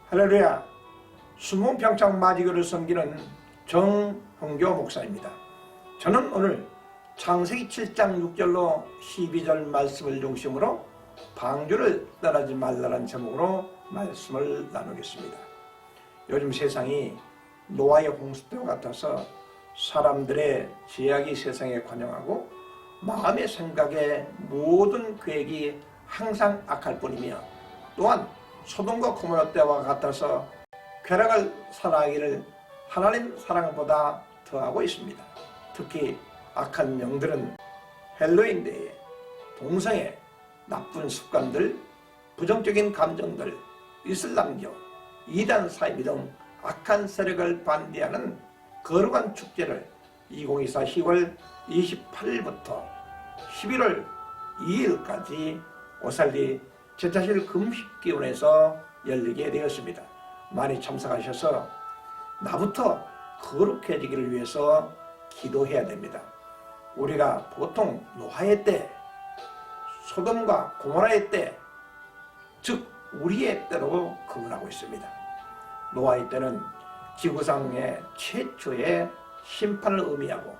할렐루야. 순문평창 마지교를 섬기는 정흥교 목사입니다. 저는 오늘 창세기 7장 6절로 12절 말씀을 중심으로 방주를 떠나지 말라는 제목으로 말씀을 나누겠습니다. 요즘 세상이 노아의 홍수 때와 같아서 사람들의 제약이 세상에 관영하고 마음의 생각에 모든 계획이 항상 악할 뿐이며, 또한 소돔과 고모라 때와 같아서 쾌락을 사랑하기를 하나님 사랑보다 더하고 있습니다. 특히 악한 영들은 헬로윈데이에 동성애, 나쁜 습관들, 부정적인 감정들, 이슬람교, 이단 사이비 등 악한 세력을 반대하는 거룩한 축제를 2024 10월 28일부터 11월 2일까지 오살리 제자실 금식기원에서 열리게 되었습니다. 많이 참석하셔서 나부터 거룩해지기를 위해서 기도해야 됩니다. 우리가 보통 노아의 때, 소돔과 고모라의 때, 즉 우리의 때로 구분하고 있습니다. 노아의 때는 지구상의 최초의 심판을 의미하고,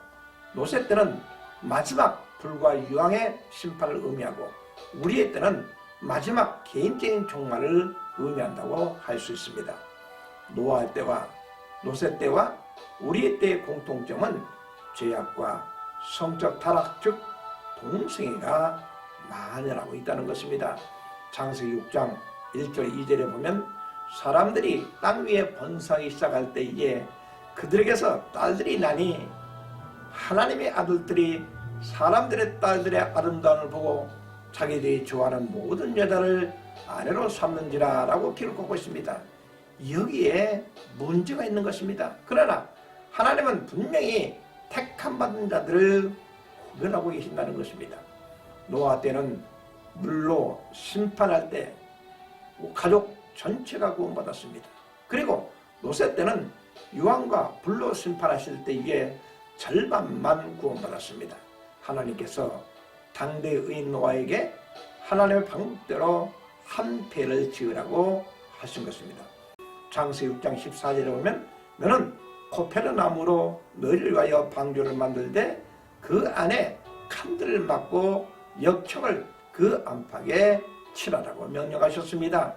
롯의 때는 마지막 불과 유황의 심판을 의미하고, 우리의 때는 마지막 개인적인 종말을 의미한다고 할 수 있습니다. 노아의 때와 롯의 때와 우리의 때의 공통점은 죄악과 성적 타락, 즉 동성애가 만연하고 있다는 것입니다. 창세기 6장 1절 2절에 보면 사람들이 땅 위에 번성하기 시작할 때에 그들에게서 딸들이 나니 하나님의 아들들이 사람들의 딸들의 아름다움을 보고 자기들이 좋아하는 모든 여자를 아내로 삼는지라 라고 기록하고 있습니다. 여기에 문제가 있는 것입니다. 그러나 하나님은 분명히 택함 받은 자들을 구별하고 계신다는 것입니다. 노아 때는 물로 심판할 때 가족 전체가 구원받았습니다. 그리고 롯의 때는 유황과 불로 심판하실 때 이게 절반만 구원받았습니다. 하나님께서 당대 의인 노아에게 하나님의 방법대로 한 배를 지으라고 하신 것입니다. 창세기 6장 14절에 보면 너는 코페르나무로 너희를 위하여 방주를 만들되 그 안에 칸들을 막고 역청을 그 안팎에 칠하라고 명령하셨습니다.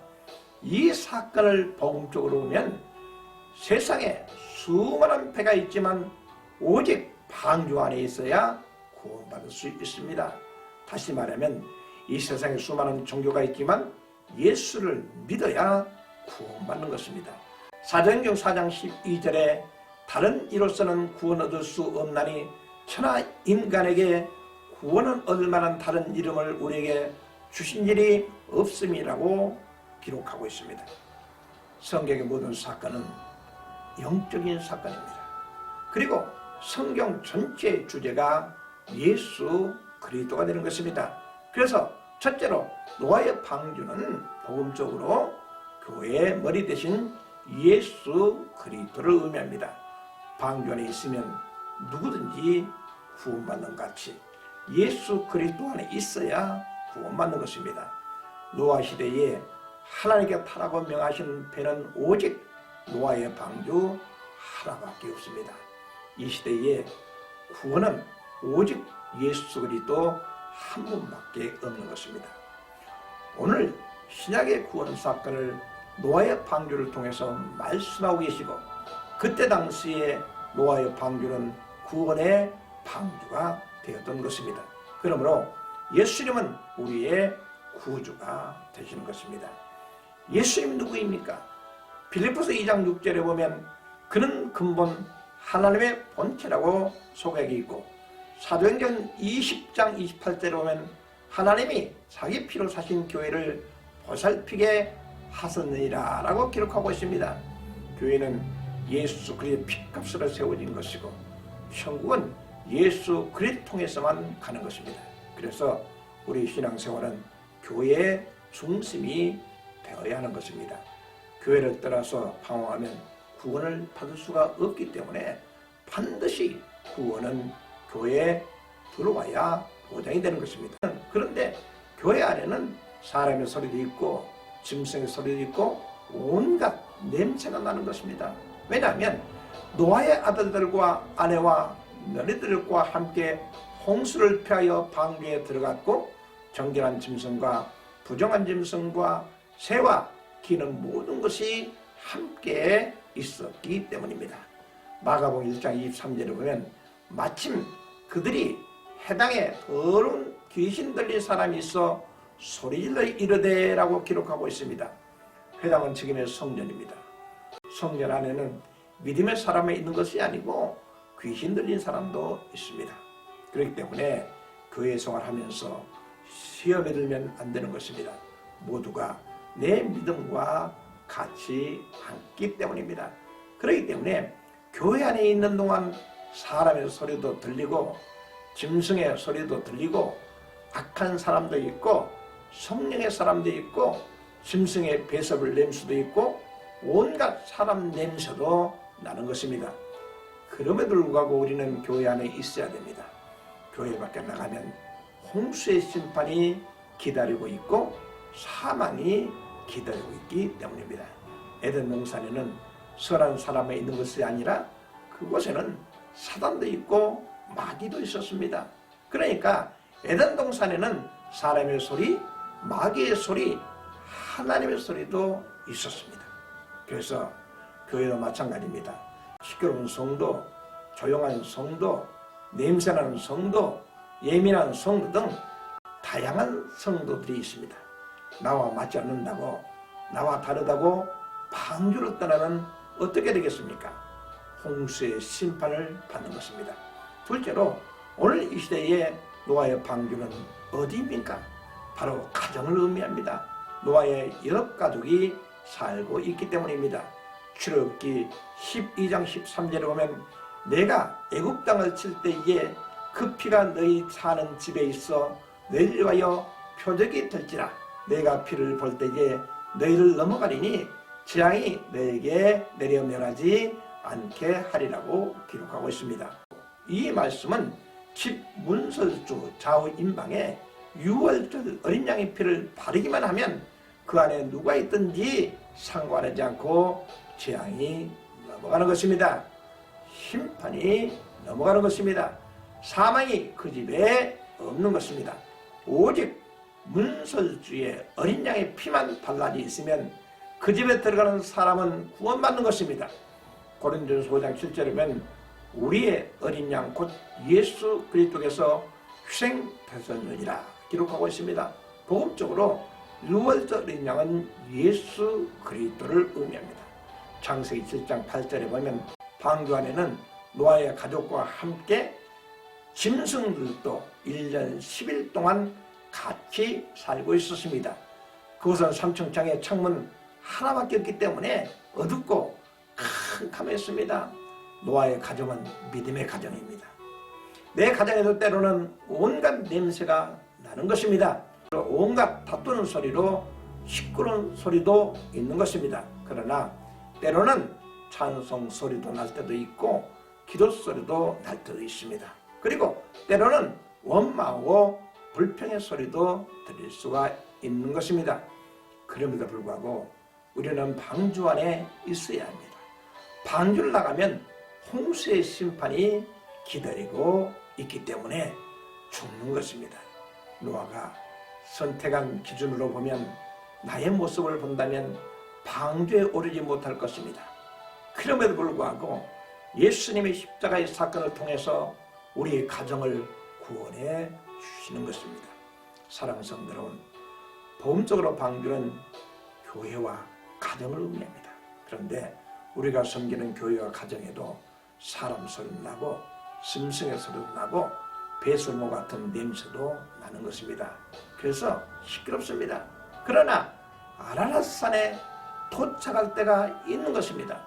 이 사건을 복음적으로 보면 세상에 수많은 배가 있지만 오직 방주 안에 있어야 구원받을 수 있습니다. 다시 말하면 이 세상에 수많은 종교가 있지만 예수를 믿어야 구원받는 것입니다. 사도행전 4장 12절에 다른 이로서는 구원 얻을 수 없나니 천하 인간에게 구원을 얻을 만한 다른 이름을 우리에게 주신 일이 없음이라고 기록하고 있습니다. 성경의 모든 사건은 영적인 사건입니다. 그리고 성경 전체의 주제가 예수 그리스도가 되는 것입니다. 그래서 첫째로 노아의 방주는 복음적으로 교회의 머리 대신 예수 그리스도를 의미합니다. 방주 안에 있으면 누구든지 구원받는 같이 예수 그리스도 안에 있어야 구원받는 것입니다. 노아 시대에 하나님께 타라고 명하신 배는 오직 노아의 방주 하나밖에 없습니다. 이 시대에 구원은 오직 예수 그리스도 한 분밖에 없는 것입니다. 오늘 신약의 구원 사건을 노아의 방주를 통해서 말씀하고 계시고, 그때 당시에 노아의 방주는 구원의 방주가 되었던 것입니다. 그러므로 예수님은 우리의 구주가 되시는 것입니다. 예수님 누구입니까? 빌립보서 2장 6절에 보면 그는 근본 하나님의 본체라고 소개하고 있고, 사도행전 20장 28절에 보면 하나님이 자기 피로 사신 교회를 보살피게 하셨느니라 라고 기록하고 있습니다. 교회는 예수 그리스도의 피값으로 세워진 것이고 천국은 예수 그리스도 통해서만 가는 것입니다. 그래서 우리 신앙생활은 교회의 중심이 되어야 하는 것입니다. 교회를 떠나서 방황하면 구원을 받을 수가 없기 때문에 반드시 구원은 교회에 들어와야 보장이 되는 것입니다. 그런데 교회 안에는 사람의 소리도 있고 짐승의 소리도 있고 온갖 냄새가 나는 것입니다. 왜냐하면 노아의 아들들과 아내와 며느리들과 함께 홍수를 피하여 방주에 들어갔고 정결한 짐승과 부정한 짐승과 새와 기는 모든 것이 함께 있었기 때문입니다. 마가복음 1장 23절에 보면 마침 그들이 해당에 더러운 귀신 들린 사람이 있어 소리질러 이르되 라고 기록하고 있습니다. 회당은 지금의 성전입니다. 성전 안에는 믿음의 사람이 있는 것이 아니고 귀신 들린 사람도 있습니다. 그렇기 때문에 교회 생활하면서 시험에 들면 안 되는 것입니다. 모두가 내 믿음과 같이 앉기 때문입니다. 그렇기 때문에 교회 안에 있는 동안 사람의 소리도 들리고 짐승의 소리도 들리고 악한 사람도 있고 성령의 사람도 있고 짐승의 배설을 냄새도 있고 온갖 사람 냄새도 나는 것입니다. 그럼에도 불구하고 우리는 교회 안에 있어야 됩니다. 교회 밖에 나가면 홍수의 심판이 기다리고 있고 사망이 기다리고 있기 때문입니다. 에덴 동산에는 선한 사람이 있는 것이 아니라 그곳에는 사단도 있고 마귀도 있었습니다. 그러니까 에덴 동산에는 사람의 소리, 마귀의 소리, 하나님의 소리도 있었습니다. 그래서 교회도 마찬가지입니다. 시끄러운 성도, 조용한 성도, 냄새나는 성도, 예민한 성도 등 다양한 성도들이 있습니다. 나와 맞지 않는다고, 나와 다르다고 방주를 떠나면 어떻게 되겠습니까? 홍수의 심판을 받는 것입니다. 둘째로 오늘 이 시대의 노아의 방주는 어디입니까? 바로 가정을 의미합니다. 노아의 여러 가족이 살고 있기 때문입니다. 출애굽기 12장 13절에 보면 내가 애굽 땅을 칠 때에 그 피가 너희 사는 집에 있어 너희를 위하여 표적이 될지라 내가 피를 볼 때에 너희를 넘어가리니 재앙이 너에게 내려 멸하지 않게 하리라고 기록하고 있습니다. 이 말씀은 집 문설주 좌우 임방에 6월절 어린 양의 피를 바르기만 하면 그 안에 누가 있든지 상관하지 않고 재앙이 넘어가는 것입니다. 심판이 넘어가는 것입니다. 사망이 그 집에 없는 것입니다. 오직 문설주의 어린 양의 피만 발라져 있으면 그 집에 들어가는 사람은 구원받는 것입니다. 고린도전서 5장 7절에 보면 우리의 어린 양 곧 예수 그리스도께서 희생되셨느니라 기록하고 있습니다. 복음적으로 6월절 어린 양은 예수 그리스도를 의미합니다. 창세기 7장 8절에 보면 방주 안에는 노아의 가족과 함께 짐승들도 1년 10일 동안 같이 살고 있었습니다. 그것은 3층창의 창문 하나밖에 없기 때문에 어둡고 캄캄했습니다. 노아의 가정은 믿음의 가정입니다. 내 가정에도 때로는 온갖 냄새가 나는 것입니다. 온갖 다투는 소리로 시끄러운 소리도 있는 것입니다. 그러나 때로는 찬송 소리도 날 때도 있고 기도 소리도 날 때도 있습니다. 그리고 때로는 원망하고 불평의 소리도 들릴 수가 있는 것입니다. 그럼에도 불구하고 우리는 방주 안에 있어야 합니다. 방주를 나가면 홍수의 심판이 기다리고 있기 때문에 죽는 것입니다. 노아가 선택한 기준으로 보면 나의 모습을 본다면 방주에 오르지 못할 것입니다. 그럼에도 불구하고 예수님의 십자가의 사건을 통해서 우리의 가정을 구원해 주시는 것입니다. 사랑하는 성도 여러분, 복음적으로 방주는 교회와 가정을 의미합니다. 그런데 우리가 섬기는 교회와 가정에도 사람 소리도 나고 짐승의 소리도 나고 배설모 같은 냄새도 나는 것입니다. 그래서 시끄럽습니다. 그러나 아라랏산에 도착할 때가 있는 것입니다.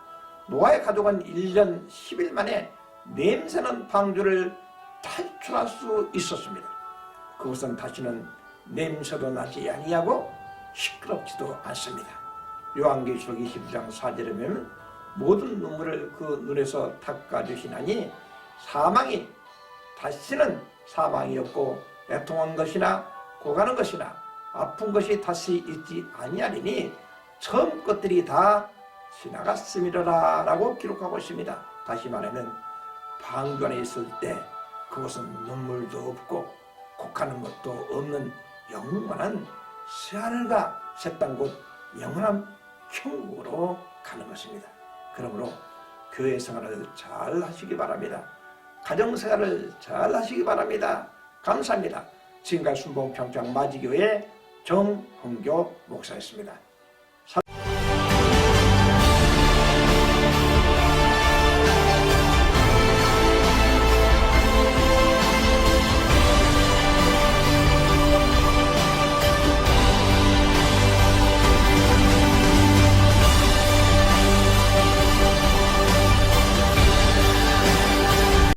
노아의 가족은 1년 10일 만에 냄새나는 방주를 탈출할 수 있었습니다. 그것은 다시는 냄새도 나지 아니하고 시끄럽지도 않습니다. 요한계시록 20장 4절에 보면 모든 눈물을 그 눈에서 닦아주시나니 사망이 다시는 사망이 없고 애통한 것이나 고가는 것이나 아픈 것이 다시 있지 아니하리니 처음 것들이 다 지나갔음이라 라고 기록하고 있습니다. 다시 말하면 방주 안에 있을 때 그곳은 눈물도 없고 곡하는 것도 없는 영원한 새하늘과 새 땅 곧 영원한 천국으로 가는 것입니다. 그러므로 교회 생활을 잘 하시기 바랍니다. 가정 생활을 잘 하시기 바랍니다. 감사합니다. 지금까지 순복음평창 마지교회 정흥교 목사였습니다.